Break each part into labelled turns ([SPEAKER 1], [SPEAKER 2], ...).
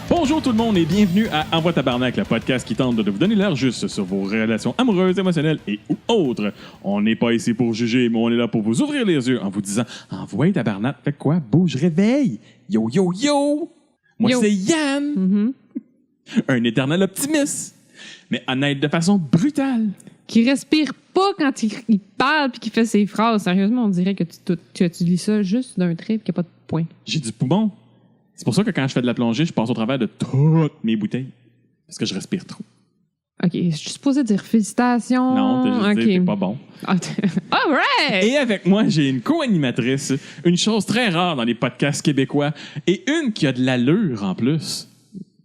[SPEAKER 1] Bonjour tout le monde et bienvenue à Envoie Tabarnak, le podcast qui tente de vous donner l'air juste sur vos relations amoureuses, émotionnelles et ou autres. On n'est pas ici pour juger, mais on est là pour vous ouvrir les yeux en vous disant « Envoie Tabarnak, fais quoi? Bouge, réveille! Yo, yo, yo! Moi,
[SPEAKER 2] Yo.
[SPEAKER 1] c'est Yann! Un éternel optimiste, mais honnête de façon brutale.
[SPEAKER 2] Qui respire pas quand il parle puis qui fait ses phrases. Sérieusement, on dirait que tu lis ça juste d'un trait et qu'il n'y a pas de point.
[SPEAKER 1] J'ai du poumon. C'est pour ça que quand je fais de la plongée, je passe au travers de toutes mes bouteilles. Parce que je respire trop.
[SPEAKER 2] OK, je suis supposée dire félicitations.
[SPEAKER 1] Non, t'as juste dit, t'es pas bon.
[SPEAKER 2] All right!
[SPEAKER 1] Et avec moi, j'ai une co-animatrice, une chose très rare dans les podcasts québécois, et une qui a de l'allure en plus.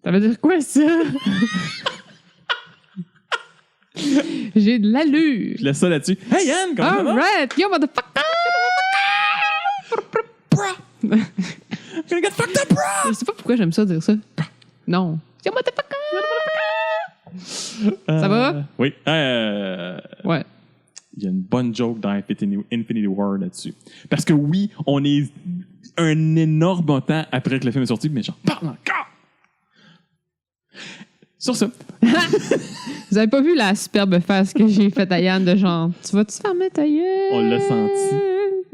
[SPEAKER 2] Ça veut dire quoi, ça? J'ai de l'allure.
[SPEAKER 1] Je laisse ça là-dessus. Hey Yann, comment ça va?
[SPEAKER 2] All right! Yo, motherfucker!
[SPEAKER 1] Gonna get fucked up, bro!
[SPEAKER 2] Je sais pas pourquoi j'aime ça dire ça. Non. Yo, motherfucker! Ça va?
[SPEAKER 1] Oui.
[SPEAKER 2] Ouais.
[SPEAKER 1] Il y a une bonne joke dans Infinity War là-dessus. Parce que oui, on est un énorme temps après que le film est sorti, mais j'en parle encore! Sur ça.
[SPEAKER 2] Vous avez pas vu la superbe face que j'ai faite à Yann de genre, tu vas-tu fermer ta gueule?
[SPEAKER 1] On l'a senti.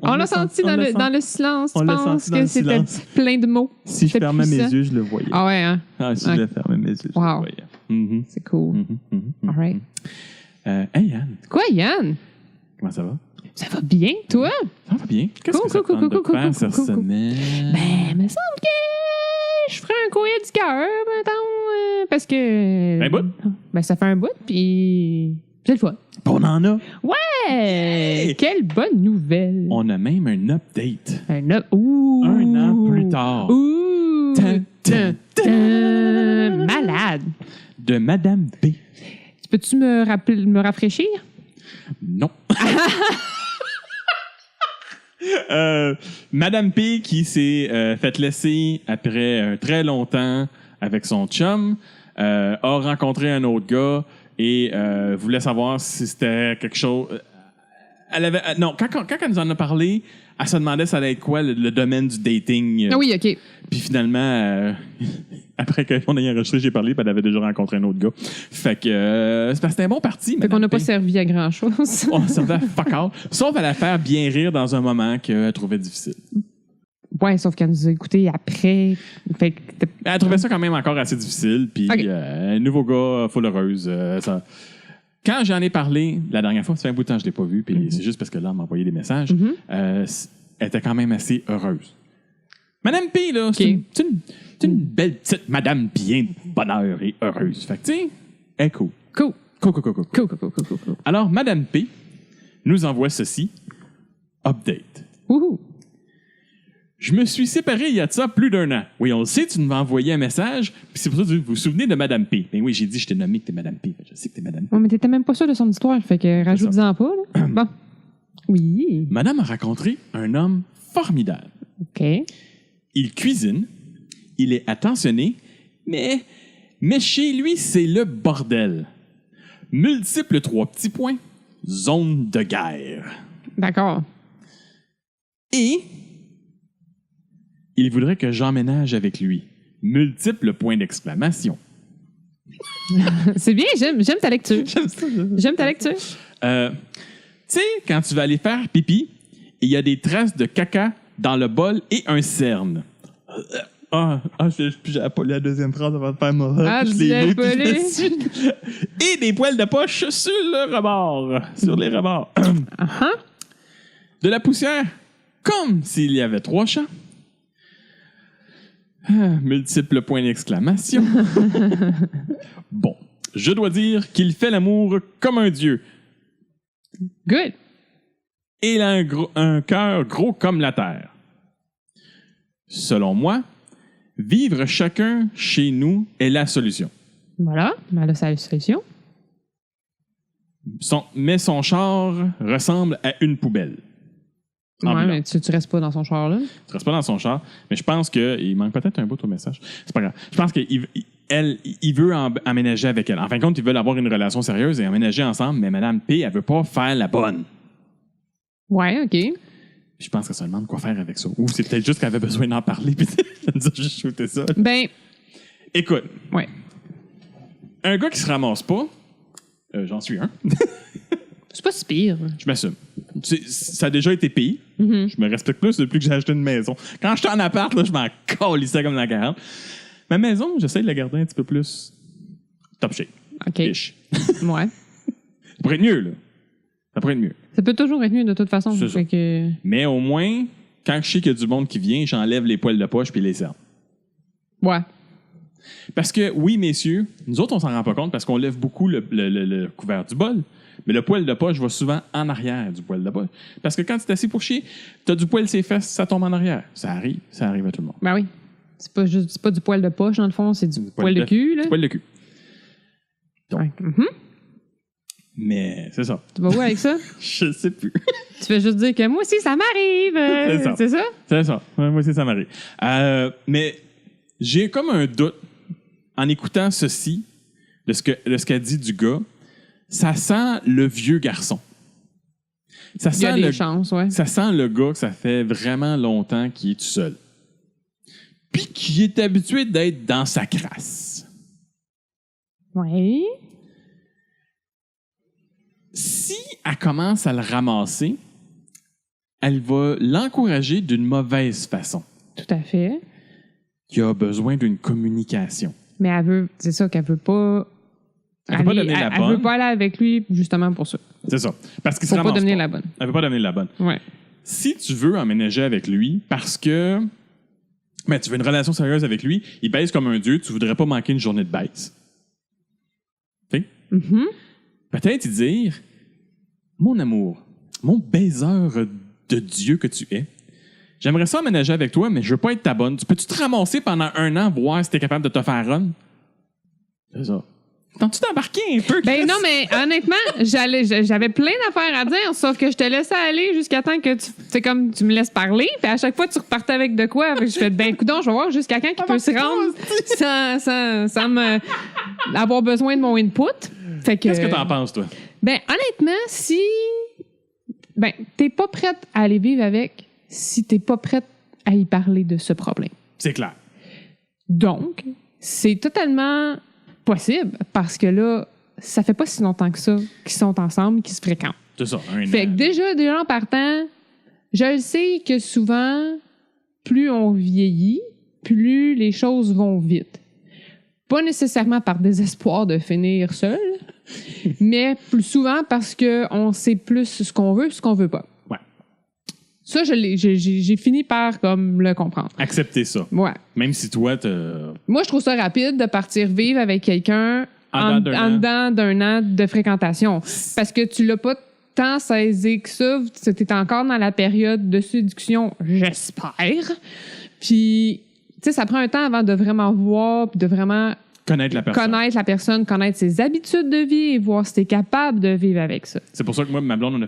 [SPEAKER 2] On l'a senti dans le silence.
[SPEAKER 1] On
[SPEAKER 2] Je
[SPEAKER 1] l'a
[SPEAKER 2] pense
[SPEAKER 1] senti dans
[SPEAKER 2] que
[SPEAKER 1] le
[SPEAKER 2] c'était
[SPEAKER 1] silence.
[SPEAKER 2] plein de mots.
[SPEAKER 1] Si je
[SPEAKER 2] C'était
[SPEAKER 1] fermais mes
[SPEAKER 2] puissant.
[SPEAKER 1] yeux, je le voyais.
[SPEAKER 2] Ah ouais, hein?
[SPEAKER 1] Si je fermais mes yeux, je
[SPEAKER 2] Wow.
[SPEAKER 1] le voyais. Mhm.
[SPEAKER 2] C'est cool. All right.
[SPEAKER 1] Hey Yann,
[SPEAKER 2] Quoi, Yann?
[SPEAKER 1] comment ça va?
[SPEAKER 2] Ça va bien, toi?
[SPEAKER 1] Ça va bien. Qu'est-ce que ça
[SPEAKER 2] Cool,
[SPEAKER 1] tente de
[SPEAKER 2] cool,
[SPEAKER 1] faire
[SPEAKER 2] cool,
[SPEAKER 1] cette
[SPEAKER 2] cool, cool.
[SPEAKER 1] semaine?
[SPEAKER 2] Ben, me semble que je ferais un courrier du cœur, mettons, parce que...
[SPEAKER 1] Un bout?
[SPEAKER 2] Ben, ça fait un bout, puis c'est le fun.
[SPEAKER 1] On en a.
[SPEAKER 2] Ouais!
[SPEAKER 1] Hey!
[SPEAKER 2] Quelle bonne nouvelle!
[SPEAKER 1] On a même un update.
[SPEAKER 2] Ouh!
[SPEAKER 1] Un an plus tard.
[SPEAKER 2] Ouh!
[SPEAKER 1] Tan, tan, tan.
[SPEAKER 2] Malade!
[SPEAKER 1] De Madame B.
[SPEAKER 2] Peux-tu me rafraîchir?
[SPEAKER 1] Non. Madame P qui s'est fait laisser après très longtemps avec son chum, a rencontré un autre gars et voulait savoir si c'était quelque chose... Elle avait, non, quand elle nous en a parlé, elle se demandait ça allait être quoi le domaine du dating.
[SPEAKER 2] Ah oui, OK.
[SPEAKER 1] Puis finalement, après qu'on ait enregistré, j'ai parlé, puis elle avait déjà rencontré un autre gars. Fait que c'est parce que c'était un bon parti.
[SPEAKER 2] Fait qu'on n'a pas servi à grand-chose.
[SPEAKER 1] On servait à fuck all. Sauf à la faire bien rire dans un moment qu'elle trouvait difficile.
[SPEAKER 2] Ouais, sauf qu'elle nous a écoutés après. Fait que
[SPEAKER 1] Elle trouvait ça quand même encore assez difficile. Puis
[SPEAKER 2] Ok.
[SPEAKER 1] un nouveau gars, full heureuse. Quand j'en ai parlé la dernière fois, ça fait un bout de temps que je ne l'ai pas vu, puis c'est juste parce que là, elle m'a envoyé des messages. Elle était quand même assez heureuse. Madame P, là, c'est une belle petite madame bien de bonheur et heureuse. Fait que, tu sais, elle est cool.
[SPEAKER 2] Cool.
[SPEAKER 1] Cool, cool, cool, cool.
[SPEAKER 2] Cool, cool, cool, cool, cool.
[SPEAKER 1] Alors, Madame P nous envoie ceci. Update.
[SPEAKER 2] Wouhou.
[SPEAKER 1] Je me suis séparé il y a de ça plus d'1 an. Oui, on le sait, tu nous as envoyé un message, puis c'est pour ça que vous vous souvenez de Madame P. Ben oui, j'ai dit, je t'ai nommé que t'es Madame P. Je sais que t'es Madame P.
[SPEAKER 2] Ouais, mais t'étais même pas sûr de son histoire, fait que rajoute-en pas, là. Bon. Oui.
[SPEAKER 1] Madame a rencontré un homme formidable.
[SPEAKER 2] OK.
[SPEAKER 1] Il cuisine, il est attentionné, mais chez lui, c'est le bordel. Multiple 3 petits points, zone de guerre.
[SPEAKER 2] D'accord.
[SPEAKER 1] Et il voudrait que j'emménage avec lui. Multiples points d'exclamation.
[SPEAKER 2] C'est bien, j'aime ta lecture.
[SPEAKER 1] J'aime ça.
[SPEAKER 2] J'aime ta lecture.
[SPEAKER 1] Tu sais, quand tu vas aller faire pipi, il y a des traces de caca dans le bol et un cerne. J'ai pas lu la deuxième phrase avant de faire mon...
[SPEAKER 2] Ah, tu l'as pas lu?
[SPEAKER 1] Et des poils de poche sur le rebord. Sur les rebords. De la poussière, comme s'il y avait 3 champs. Multiples points d'exclamation. Bon, je dois dire qu'il fait l'amour comme un dieu.
[SPEAKER 2] Good.
[SPEAKER 1] Et il a un cœur gros comme la terre. Selon moi, vivre chacun chez nous est la solution.
[SPEAKER 2] Voilà. Ben là, c'est la solution.
[SPEAKER 1] Mais son char ressemble à une poubelle.
[SPEAKER 2] Ouais, mais tu restes pas dans son char, là.
[SPEAKER 1] Tu restes pas dans son char, mais je pense qu'il manque peut-être un bout au message. C'est pas grave. Je pense qu'il il veut emménager avec elle. En fin de compte, ils veulent avoir une relation sérieuse et emménager ensemble, mais Mme P, elle veut pas faire la bonne.
[SPEAKER 2] Ouais, OK.
[SPEAKER 1] Je pense qu'elle se demande quoi faire avec ça. Ou c'est peut-être juste qu'elle avait besoin d'en parler, puis elle nous a juste shooté ça.
[SPEAKER 2] Ben,
[SPEAKER 1] Écoute,
[SPEAKER 2] ouais.
[SPEAKER 1] un gars qui se ramasse pas, j'en suis un,
[SPEAKER 2] C'est pas si pire.
[SPEAKER 1] je m'assume. Ça a déjà été pire.
[SPEAKER 2] Mm-hmm.
[SPEAKER 1] Je me respecte plus depuis que j'ai acheté une maison. Quand j'étais en appart, là, je m'en calissais comme la 40. Ma maison, j'essaie de la garder un petit peu plus top shape.
[SPEAKER 2] OK.
[SPEAKER 1] Ish.
[SPEAKER 2] Ouais.
[SPEAKER 1] Ça pourrait être mieux, là. Ça pourrait être mieux.
[SPEAKER 2] Ça peut toujours être mieux de toute façon.
[SPEAKER 1] C'est ça.
[SPEAKER 2] Fait que...
[SPEAKER 1] Mais au moins, quand je sais qu'il y a du monde qui vient, j'enlève les poils de poche puis les cernes.
[SPEAKER 2] Ouais.
[SPEAKER 1] Parce que, oui, messieurs, nous autres, on s'en rend pas compte parce qu'on lève beaucoup le couvert du bol. Mais le poil de poche va souvent en arrière du poil de poche. Parce que quand tu es assis pour chier, tu as du poil sur les fesses, ça tombe en arrière. Ça arrive à tout le monde.
[SPEAKER 2] Ben oui. C'est pas du poil de poche, dans le fond, c'est du poil de cul, là.
[SPEAKER 1] Du poil de cul.
[SPEAKER 2] Ouais. Mhm.
[SPEAKER 1] Mais c'est ça.
[SPEAKER 2] Tu vas où avec ça?
[SPEAKER 1] Je sais plus.
[SPEAKER 2] Tu fais juste dire que moi aussi, ça m'arrive.
[SPEAKER 1] C'est ça.
[SPEAKER 2] C'est ça?
[SPEAKER 1] C'est ça. Ouais, moi aussi, ça m'arrive. Mais j'ai comme un doute en écoutant ceci, de ce qu'a dit du gars. Ça sent le vieux garçon. Ça
[SPEAKER 2] Il y a
[SPEAKER 1] sent
[SPEAKER 2] des chances, ouais.
[SPEAKER 1] Ça sent le gars que ça fait vraiment longtemps qu'il est tout seul. Puis qui est habitué d'être dans sa crasse.
[SPEAKER 2] Oui.
[SPEAKER 1] Si elle commence à le ramasser, elle va l'encourager d'une mauvaise façon.
[SPEAKER 2] Tout à fait.
[SPEAKER 1] Il a besoin d'une communication.
[SPEAKER 2] Mais elle veut, c'est ça qu'elle veut pas.
[SPEAKER 1] Elle veut pas donner la bonne.
[SPEAKER 2] Elle veut pas aller avec lui justement pour ça.
[SPEAKER 1] C'est ça. Parce qu'il
[SPEAKER 2] Faut
[SPEAKER 1] se
[SPEAKER 2] pas
[SPEAKER 1] ramasse
[SPEAKER 2] devenir
[SPEAKER 1] pas.
[SPEAKER 2] la bonne.
[SPEAKER 1] Elle veut pas devenir la bonne.
[SPEAKER 2] Ouais.
[SPEAKER 1] Si tu veux emménager avec lui parce que tu veux une relation sérieuse avec lui, il baise comme un dieu, tu voudrais pas manquer une journée de baise. Tu sais?
[SPEAKER 2] Mhm.
[SPEAKER 1] Peut-être dire, mon amour, mon baiseur de Dieu que tu es, j'aimerais ça emménager avec toi, mais je veux pas être ta bonne. Peux-tu te ramasser pendant 1 an, voir si t'es capable de te faire run? C'est ça. T'as-tu t'embarqué un peu?
[SPEAKER 2] Ben non, mais honnêtement, j'avais plein d'affaires à dire, sauf que je te laissais aller jusqu'à temps que tu me laisses parler, puis à chaque fois, tu repartais avec de quoi. Fait que je fais, ben coudonc, je vais voir jusqu'à quand qui peut se rendre sans avoir besoin de mon input. Fait que,
[SPEAKER 1] Qu'est-ce que t'en penses, toi?
[SPEAKER 2] Ben honnêtement, t'es pas prête à aller vivre avec si t'es pas prête à y parler de ce problème.
[SPEAKER 1] C'est clair.
[SPEAKER 2] Donc, c'est totalement possible parce que là, ça fait pas si longtemps que ça qu'ils sont ensemble, qu'ils se fréquentent.
[SPEAKER 1] C'est ça.
[SPEAKER 2] Fait que déjà en partant, je le sais que souvent, plus on vieillit, plus les choses vont vite. Pas nécessairement par désespoir de finir seul, mais plus souvent parce qu'on sait plus ce qu'on veut et ce qu'on veut pas.
[SPEAKER 1] Ouais.
[SPEAKER 2] Ça, j'ai fini par comme le comprendre.
[SPEAKER 1] Accepter ça.
[SPEAKER 2] Ouais.
[SPEAKER 1] Même si toi,
[SPEAKER 2] Moi, je trouve ça rapide de partir vivre avec quelqu'un en dedans d'un an de fréquentation. Parce que tu l'as pas tant saisi que ça. Tu es encore dans la période de séduction, j'espère. Puis, tu sais, ça prend un temps avant de vraiment voir, puis de vraiment
[SPEAKER 1] connaître
[SPEAKER 2] connaître ses habitudes de vie et voir si tu es capable de vivre avec ça.
[SPEAKER 1] C'est pour ça que moi et ma blonde, on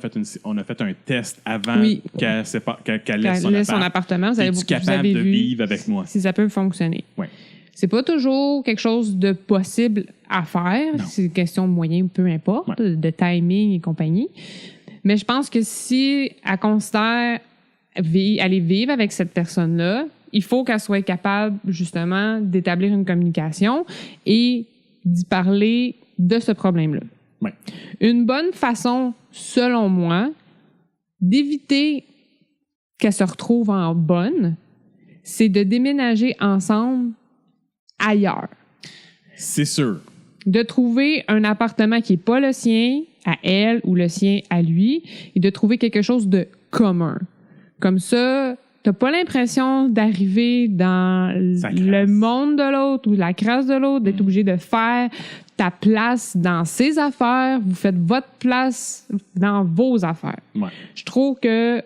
[SPEAKER 1] a fait un test avant qu'elle laisse son appartement.
[SPEAKER 2] Vous
[SPEAKER 1] Es-tu capable de vivre avec moi?
[SPEAKER 2] Si ça peut fonctionner.
[SPEAKER 1] Oui.
[SPEAKER 2] C'est pas toujours quelque chose de possible à faire.
[SPEAKER 1] Non.
[SPEAKER 2] C'est une question de moyens, peu importe, de timing et compagnie. Mais je pense que si elle considère aller vivre avec cette personne-là, il faut qu'elle soit capable, justement, d'établir une communication et d'y parler de ce problème-là.
[SPEAKER 1] Oui.
[SPEAKER 2] Une bonne façon, selon moi, d'éviter qu'elle se retrouve en bonne, c'est de déménager ensemble ailleurs.
[SPEAKER 1] C'est sûr.
[SPEAKER 2] De trouver un appartement qui n'est pas le sien à elle ou le sien à lui et de trouver quelque chose de commun. Comme ça, t'as pas l'impression d'arriver dans le monde de l'autre ou la crasse de l'autre, d'être obligé de faire ta place dans ses affaires. Vous faites votre place dans vos affaires.
[SPEAKER 1] Ouais.
[SPEAKER 2] Je trouve que,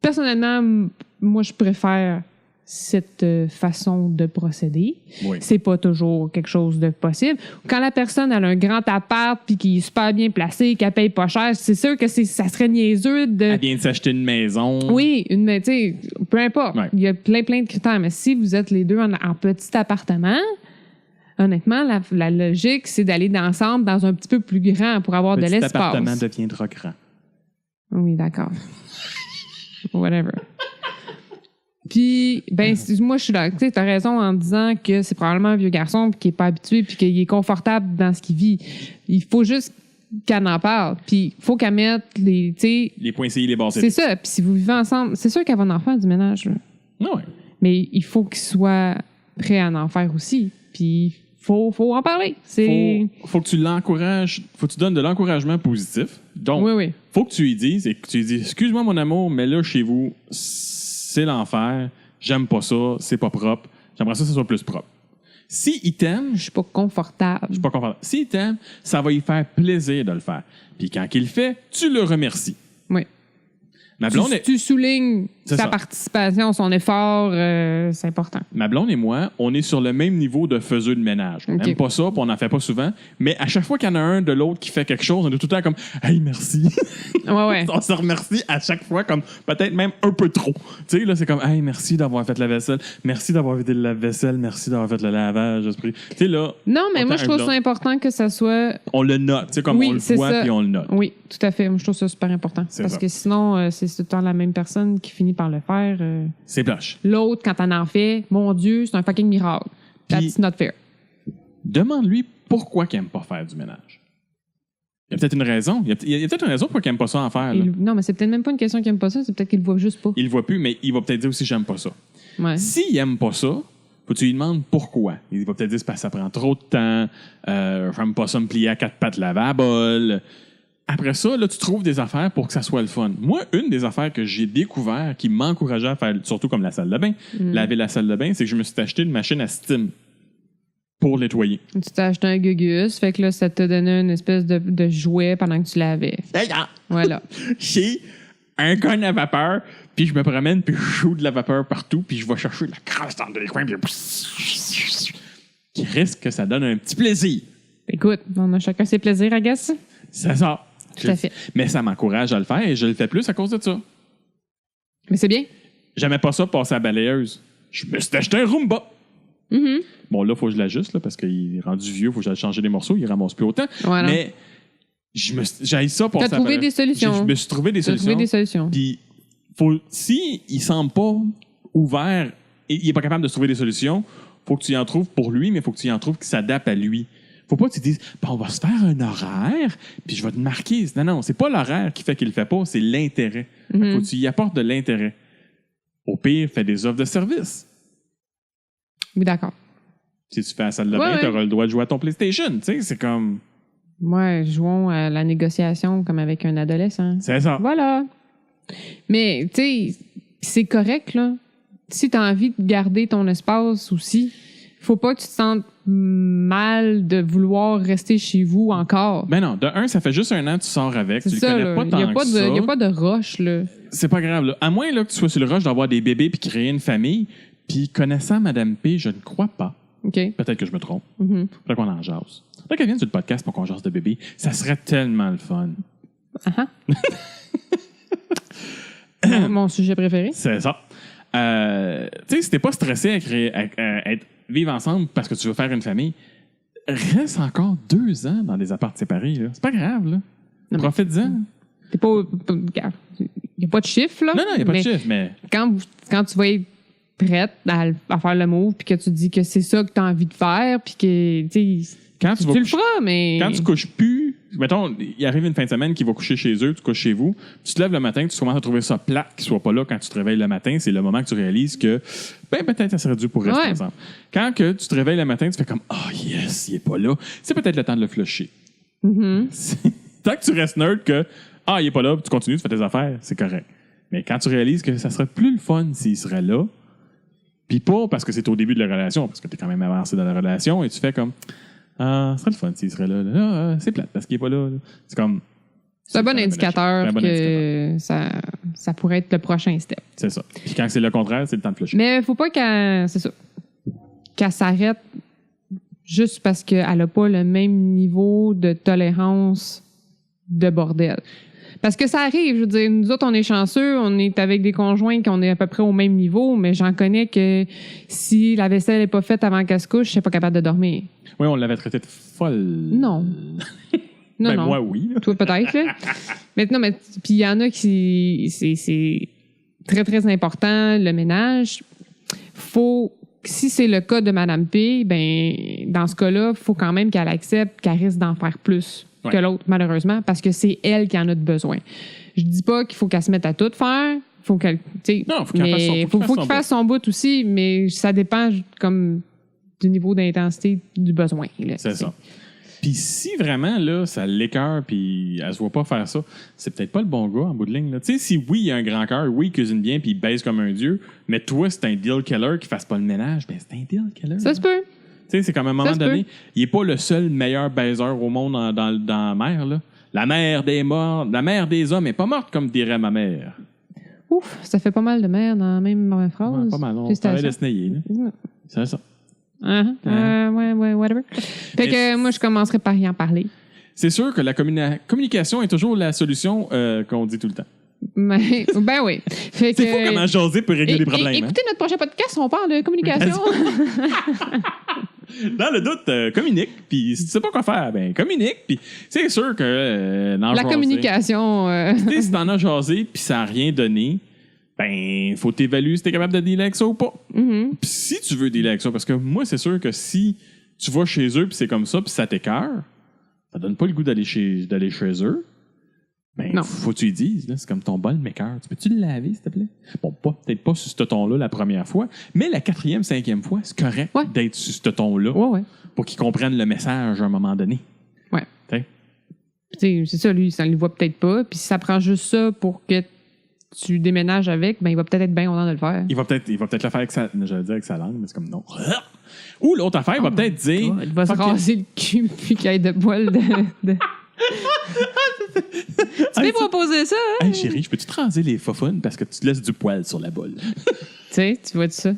[SPEAKER 2] personnellement, moi, je préfère cette façon de procéder.
[SPEAKER 1] Oui.
[SPEAKER 2] C'est pas toujours quelque chose de possible. Quand la personne a un grand appart puis qui est super bien placé, qu'elle paye pas cher, c'est sûr que ça serait niaiseux de...
[SPEAKER 1] Elle vient de s'acheter une maison.
[SPEAKER 2] Oui, tu sais, peu importe.
[SPEAKER 1] Ouais.
[SPEAKER 2] Il y a plein de critères. Mais si vous êtes les deux en petit appartement, honnêtement, la logique, c'est d'aller ensemble dans un petit peu plus grand pour avoir de
[SPEAKER 1] Petit
[SPEAKER 2] l'espace.
[SPEAKER 1] appartement deviendra grand.
[SPEAKER 2] Oui, d'accord. Whatever. Puis, moi, je suis là. Tu sais, t'as raison en disant que c'est probablement un vieux garçon qui est pas habitué puis qu'il est confortable dans ce qu'il vit. Il faut juste qu'elle en parle. Puis, il faut qu'elle mette les, tu sais...
[SPEAKER 1] Les points CI, les bases.
[SPEAKER 2] C'est ça. Puis, si vous vivez ensemble, c'est sûr qu'elle va en faire du ménage, là.
[SPEAKER 1] Ouais.
[SPEAKER 2] Mais il faut qu'il soit prêt à en faire aussi. Puis, faut en parler.
[SPEAKER 1] Faut que tu l'encourages. Faut que tu donnes de l'encouragement positif. Donc,
[SPEAKER 2] oui.
[SPEAKER 1] faut que tu lui dises, excuse-moi mon amour, mais là, chez vous, c'est l'enfer. J'aime pas ça. C'est pas propre. J'aimerais ça que ce soit plus propre. S'il t'aime...
[SPEAKER 2] Je suis pas confortable.
[SPEAKER 1] S'il t'aime, ça va lui faire plaisir de le faire. Puis quand il le fait, tu le remercies.
[SPEAKER 2] Oui.
[SPEAKER 1] Ma blonde
[SPEAKER 2] tu soulignes
[SPEAKER 1] C'est
[SPEAKER 2] sa
[SPEAKER 1] ça.
[SPEAKER 2] participation, son effort, c'est important.
[SPEAKER 1] Ma blonde et moi, on est sur le même niveau de faiseux de ménage. On
[SPEAKER 2] OK.
[SPEAKER 1] n'aime pas ça, puis on n'en fait pas souvent. Mais à chaque fois qu'il y en a un de l'autre qui fait quelque chose, on est tout le temps comme « Hey, merci! »
[SPEAKER 2] Ouais.
[SPEAKER 1] On se remercie à chaque fois, comme peut-être même un peu trop. Tu sais, là, c'est comme « Hey, merci d'avoir fait la vaisselle. Merci d'avoir vidé la vaisselle. Merci d'avoir fait le lavage. » Tu sais, là...
[SPEAKER 2] Non, mais
[SPEAKER 1] autant
[SPEAKER 2] moi, je trouve ça important que ça soit...
[SPEAKER 1] On le note. Tu sais, comme
[SPEAKER 2] Oui,
[SPEAKER 1] on le
[SPEAKER 2] c'est
[SPEAKER 1] voit,
[SPEAKER 2] ça.
[SPEAKER 1] puis on le note.
[SPEAKER 2] Oui, tout à fait. Moi, je trouve ça super important.
[SPEAKER 1] C'est
[SPEAKER 2] Parce
[SPEAKER 1] ça.
[SPEAKER 2] que sinon, c'est tout le temps la même personne qui finit par le faire.
[SPEAKER 1] C'est blanche.
[SPEAKER 2] L'autre, quand elle en fait, mon Dieu, c'est un fucking miracle.
[SPEAKER 1] Puis-
[SPEAKER 2] That's not fair.
[SPEAKER 1] Demande-lui pourquoi il n'aime pas faire du ménage. Il y a peut-être une raison. Il y a peut-être une raison pourquoi il n'aime pas ça en faire. Là.
[SPEAKER 2] Non, mais c'est peut-être même pas une question qu'il aime pas ça, c'est peut-être qu'il le voit juste pas.
[SPEAKER 1] Il le voit plus, mais il va peut-être dire aussi j'aime pas ça.
[SPEAKER 2] Ouais.
[SPEAKER 1] S'il n'aime pas ça, faut que tu lui demandes pourquoi. Il va peut-être dire c'est parce que ça prend trop de temps, j'aime pas ça me plier à 4 pattes lavable. Après ça, là, tu trouves des affaires pour que ça soit le fun. Moi, une des affaires que j'ai découvert qui m'encourageait à faire, surtout comme la salle de bain, laver la salle de bain, c'est que je me suis acheté une machine à steam pour nettoyer.
[SPEAKER 2] Tu t'es acheté un gugus, fait que là, ça t'a donné une espèce de jouet pendant que tu lavais. Voilà.
[SPEAKER 1] J'ai un gun à vapeur, puis je me promène, puis je joue de la vapeur partout, puis je vais chercher de la crasse dans les coins, puis qui risque que ça donne un petit plaisir.
[SPEAKER 2] Écoute, on a chacun ses plaisirs, I guess.
[SPEAKER 1] Ça sort.
[SPEAKER 2] Tout à fait.
[SPEAKER 1] Mais ça m'encourage à le faire et je le fais plus à cause de ça.
[SPEAKER 2] Mais c'est bien.
[SPEAKER 1] J'aimais pas ça passer à la balayeuse. Je me suis acheté un Roomba.
[SPEAKER 2] Mm-hmm.
[SPEAKER 1] Bon, là, il faut que je l'ajuste là, parce qu'il est rendu vieux, il faut que j'aille changer les morceaux, il ramasse plus autant.
[SPEAKER 2] Voilà.
[SPEAKER 1] Mais j'aille ça passer à la
[SPEAKER 2] trouvé
[SPEAKER 1] balayeuse.
[SPEAKER 2] des solutions.
[SPEAKER 1] Je me suis trouvé des solutions. Puis, si il semble pas ouvert, et il est pas capable de se trouver des solutions, faut que tu y en trouves pour lui, mais il faut que tu y en trouves qui s'adaptent à lui. Faut pas que tu dises, on va se faire un horaire, puis je vais te marquer. Non, c'est pas l'horaire qui fait qu'il le fait pas, c'est l'intérêt. Faut que tu y apportes de l'intérêt. Au pire, fais des offres de service.
[SPEAKER 2] Oui, d'accord.
[SPEAKER 1] Si tu fais la salle de bain, tu auras le droit de jouer à ton PlayStation. Tu sais, c'est comme...
[SPEAKER 2] Ouais, jouons à la négociation comme avec un adolescent.
[SPEAKER 1] C'est ça.
[SPEAKER 2] Voilà. Mais, tu sais, c'est correct, là. Si tu as envie de garder ton espace aussi, faut pas que tu te sentes mal de vouloir rester chez vous encore.
[SPEAKER 1] Ben non, de un, ça fait juste un an que tu sors avec.
[SPEAKER 2] C'est
[SPEAKER 1] tu
[SPEAKER 2] ça,
[SPEAKER 1] le connais
[SPEAKER 2] là.
[SPEAKER 1] pas tant que ça.
[SPEAKER 2] Il n'y a pas de rush, là.
[SPEAKER 1] C'est pas grave, là. À moins là, que tu sois sur le rush d'avoir des bébés puis créer une famille. Puis connaissant Mme P, je ne crois pas.
[SPEAKER 2] OK.
[SPEAKER 1] Peut-être que je me trompe. Faudrait qu'on en jase. Faudrait qu'elle vienne sur le podcast pour qu'on jase de bébé. Ça serait tellement le fun.
[SPEAKER 2] Mon sujet préféré.
[SPEAKER 1] C'est ça. Tu sais, si t'es pas stressé à vivre ensemble parce que tu veux faire une famille, reste encore 2 ans dans des apparts séparés. Là. C'est pas grave. Là. Profite-en.
[SPEAKER 2] T'es pas... Il n'y a pas de chiffre, là.
[SPEAKER 1] Non, il n'y a pas de chiffre, mais...
[SPEAKER 2] Quand tu vas être prête à faire le move, puis que tu dis que c'est ça que tu as envie de faire, puis que, tu le feras, mais...
[SPEAKER 1] Quand tu couches plus, mettons, il arrive une fin de semaine qui va coucher chez eux, tu couches chez vous, tu te lèves le matin, tu commences à trouver ça plate qu'il soit pas là quand tu te réveilles le matin, c'est le moment que tu réalises que, peut-être ça serait dû pour rester ensemble. Quand que tu te réveilles le matin, tu fais comme, yes, il est pas là, c'est peut-être le temps de le flusher. Tant que tu restes nerd que, il est pas là, puis tu continues, tu fais tes affaires, c'est correct. Mais quand tu réalises que ça serait plus le fun s'il serait là, puis pas parce que c'est au début de la relation, parce que tu es quand même avancé dans la relation, et tu fais comme, ce serait le fun s'il serait là. C'est plate parce qu'il est pas là. C'est comme...
[SPEAKER 2] C'est un bon indicateur que ça pourrait être le prochain step.
[SPEAKER 1] C'est ça. Puis quand c'est le contraire, c'est le temps de flusher.
[SPEAKER 2] Mais faut pas qu'elle s'arrête juste parce qu'elle a pas le même niveau de tolérance de bordel. Parce que ça arrive, je veux dire, nous autres, on est chanceux, on est avec des conjoints qui on est à peu près au même niveau, mais j'en connais que si la vaisselle n'est pas faite avant qu'elle se couche, je suis pas capable de dormir.
[SPEAKER 1] Oui, on l'avait traité de folle.
[SPEAKER 2] Non. Non,
[SPEAKER 1] Ben,
[SPEAKER 2] non.
[SPEAKER 1] moi, oui.
[SPEAKER 2] Toi, peut-être, là. Mais non, mais puis il y en a qui c'est très, très important, le ménage. Si c'est le cas de Madame P, ben dans ce cas-là, il faut quand même qu'elle accepte qu'elle risque d'en faire plus que l'autre, malheureusement, parce que c'est elle qui en a de besoin. Je dis pas qu'il faut qu'elle se mette à tout faire. Faut qu'elle,
[SPEAKER 1] non, faut qu'il
[SPEAKER 2] fasse son bout aussi, mais ça dépend comme du niveau d'intensité du besoin. Là,
[SPEAKER 1] c'est ça. Puis si vraiment, là, ça l'écœure puis elle se voit pas faire ça, c'est peut-être pas le bon gars en bout de ligne. Tu sais, si oui, il a un grand cœur, oui, il cuisine bien puis il baise comme un dieu, mais toi, c'est un deal killer qui fasse pas le ménage, ben c'est un deal killer.
[SPEAKER 2] Ça se peut.
[SPEAKER 1] Tu sais, c'est comme à un moment donné, il est pas le seul meilleur baiseur au monde dans la mer, là. La mère des morts, la mère des hommes est pas morte, comme dirait ma mère.
[SPEAKER 2] Ouf, ça fait pas mal de mère dans la même phrase.
[SPEAKER 1] Ouais, pas mal, on travaille de snayer, là. C'est ça.
[SPEAKER 2] Ouais, whatever. Fait que moi, je commencerai par y en parler.
[SPEAKER 1] C'est sûr que la communication est toujours la solution qu'on dit tout le temps.
[SPEAKER 2] Ben oui.
[SPEAKER 1] C'est fou comment jaser peut régler les problèmes.
[SPEAKER 2] Écoutez notre prochain podcast, on parle de communication.
[SPEAKER 1] Dans le doute, communique. Puis si tu sais pas quoi faire, ben communique. Puis c'est sûr que
[SPEAKER 2] la communication.
[SPEAKER 1] Si t'en as jasé puis ça n'a rien donné, ben faut t'évaluer si t'es capable de dealer avec ça ou pas.
[SPEAKER 2] Mm-hmm.
[SPEAKER 1] Puis si tu veux dealer avec ça, parce que moi c'est sûr que si tu vas chez eux puis c'est comme ça puis ça t'écœure, ça donne pas le goût d'aller chez eux. Ben, non. Faut que tu lui dises, là, c'est comme ton bol m'écœure. Tu peux-tu le laver, s'il te plaît? Bon, peut-être pas sur ce ton-là la première fois, mais la 4e, 5e fois, c'est correct d'être sur ce ton-là pour qu'ils comprennent le message à un moment donné.
[SPEAKER 2] Ouais. C'est ça, lui, ça ne le voit peut-être pas. Puis si ça prend juste ça pour que tu déménages avec, ben il va peut-être être bien content de le faire. Il va peut-être
[SPEAKER 1] le faire avec sa langue, mais c'est comme non. Ou l'autre affaire, il va peut-être dire...
[SPEAKER 2] Il va se raser le cul puis qu'il y ait de poils de... Tu peux proposer ça, hein?
[SPEAKER 1] Hey chérie, je peux-tu te raser les faufounes parce que tu te laisses du poil sur la bolle?
[SPEAKER 2] Tu sais, tu vois ça?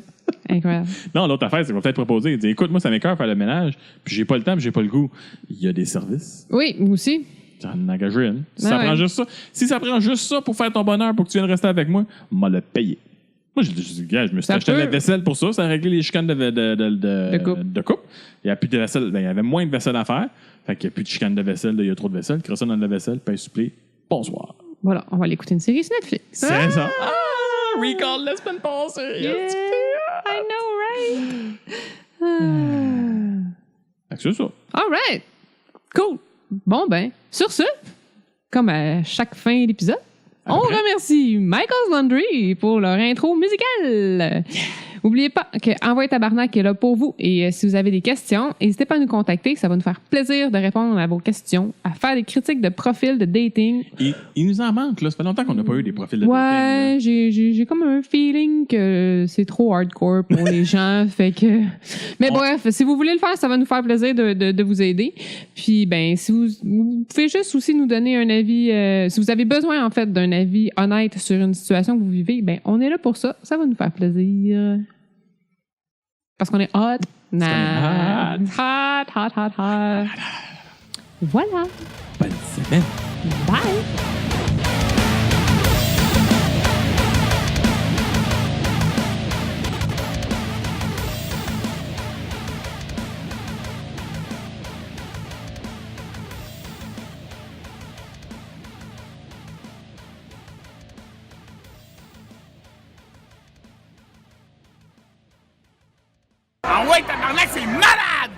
[SPEAKER 2] Incroyable.
[SPEAKER 1] Non, l'autre affaire, c'est qu'il va peut-être proposer. Il dit, écoute, moi, ça m'écoeure faire le ménage, puis j'ai pas le temps, puis j'ai pas le goût. Il y a des services.
[SPEAKER 2] Oui, moi aussi.
[SPEAKER 1] J'en engage une. Si ça prend juste ça pour faire ton bonheur, pour que tu viennes rester avec moi, m'a le payé. Moi, je me suis acheté de la vaisselle pour ça. Ça a réglé les chicanes de couple. Il n'y a plus de vaisselle. Ben, il y avait moins de vaisselle à faire. Fait qu'il n'y a plus de chicanes de vaisselle. Il y a trop de vaisselle. Crée ça dans la vaisselle, paye supplé. Bonsoir.
[SPEAKER 2] Voilà, on va aller écouter une série sur Netflix.
[SPEAKER 1] C'est ça. Recall la semaine passée.
[SPEAKER 2] Yeah, I know, right?
[SPEAKER 1] C'est ça.
[SPEAKER 2] All right. Cool. Bon, ben, sur ce, comme à chaque fin d'épisode, on remercie Michael's Laundry pour leur intro musicale. N'oubliez pas que Envoyez Tabarnak est là pour vous. Et si vous avez des questions, n'hésitez pas à nous contacter. Ça va nous faire plaisir de répondre à vos questions, à faire des critiques de profils de dating.
[SPEAKER 1] Il nous en manque, là. Ça fait longtemps qu'on n'a pas eu des profils de dating.
[SPEAKER 2] Ouais, j'ai comme un feeling que c'est trop hardcore pour les gens. Fait que... Mais bref, si vous voulez le faire, ça va nous faire plaisir de vous aider. Puis, ben, si vous pouvez juste aussi nous donner un avis. Si vous avez besoin, en fait, d'un avis honnête sur une situation que vous vivez, ben, on est là pour ça. Ça va nous faire plaisir. Parce qu'on est hot. Hot. Voilà.
[SPEAKER 1] Bonne semaine.
[SPEAKER 2] Bye.
[SPEAKER 3] Ah ouais, tabarnak, c'est malade!